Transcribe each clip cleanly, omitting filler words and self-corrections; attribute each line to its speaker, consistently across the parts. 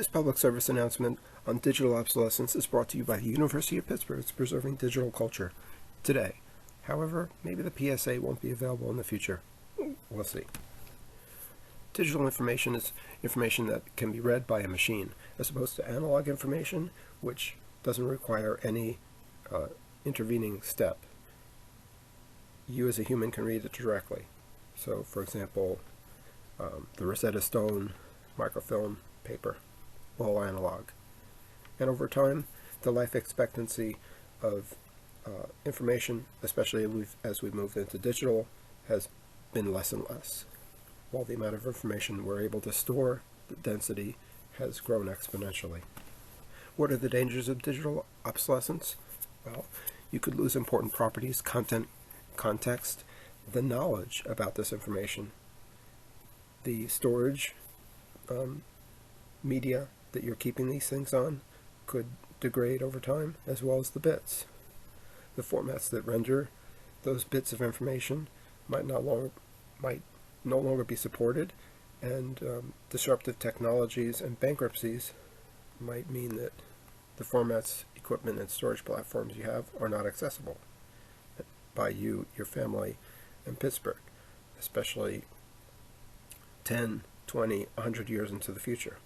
Speaker 1: This public service announcement on digital obsolescence is brought to you by the University of Pittsburgh. It's preserving digital culture today. However, maybe the PSA won't be available in the future. We'll see. Digital information is information that can be read by a machine, as opposed to analog information, which doesn't require any intervening step. You as a human can read it directly. So, for example, the Rosetta Stone, microfilm, paper, all analog. And over time, the life expectancy of information, especially as we've moved into digital, has been less and less. While the amount of information we're able to store, the density has grown exponentially. What are the dangers of digital obsolescence? Well, you could lose important properties, content, context, the knowledge about this information. The storage media that you're keeping these things on could degrade over time, as well as the bits. The formats that render those bits of information might no longer be supported, and disruptive technologies and bankruptcies might mean that the formats, equipment, and storage platforms you have are not accessible by you, your family, and Pittsburgh, especially 10, 20, 100 years into the future.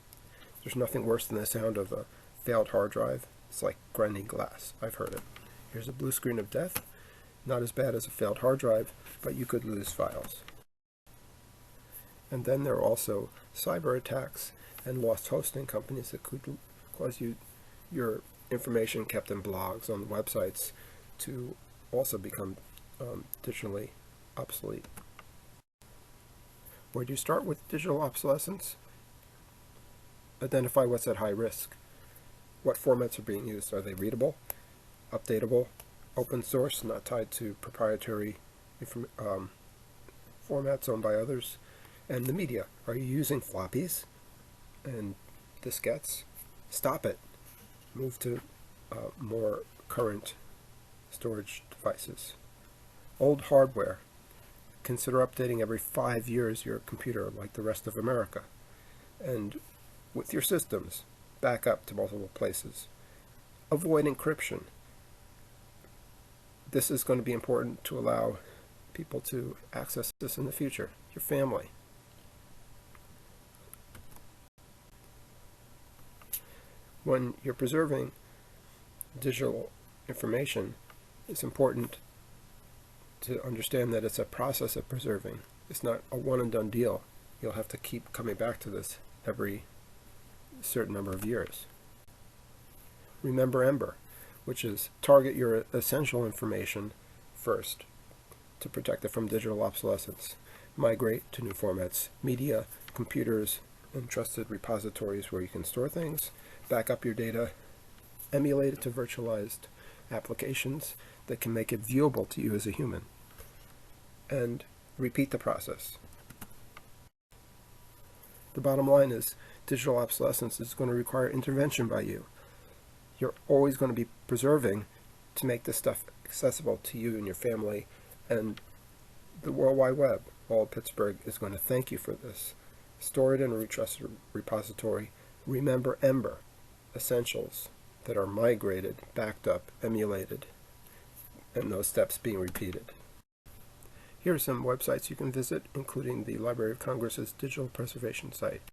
Speaker 1: There's nothing worse than the sound of a failed hard drive. It's like grinding glass. I've heard it. Here's a blue screen of death. Not as bad as a failed hard drive, but you could lose files. And then there are also cyber attacks and lost hosting companies that could cause your information kept in blogs on websites to also become digitally obsolete. Where do you start with digital obsolescence? Identify what's at high risk. What formats are being used? Are they readable, updatable, open source, not tied to proprietary formats owned by others? And the media. Are you using floppies and diskettes? Stop it. Move to more current storage devices. Old hardware. Consider updating every 5 years your computer like the rest of America. And with your systems, back up to multiple places. Avoid encryption. This is going to be important to allow people to access this in the future. Your family. When you're preserving digital information, it's important to understand that it's a process of preserving. It's not a one and done deal. You'll have to keep coming back to this every certain number of years. Remember Ember, which is target your essential information first to protect it from digital obsolescence. Migrate to new formats, media, computers, and trusted repositories where you can store things. Back up your data, emulate it to virtualized applications that can make it viewable to you as a human, and repeat the process. The bottom line is digital obsolescence is going to require intervention by you. You're always going to be preserving to make this stuff accessible to you and your family, and the World Wide Web, all of Pittsburgh, is going to thank you for this. Store it in a trusted repository. Remember Ember, essentials that are migrated, backed up, emulated, and those steps being repeated. Here are some websites you can visit, including the Library of Congress's digital preservation site.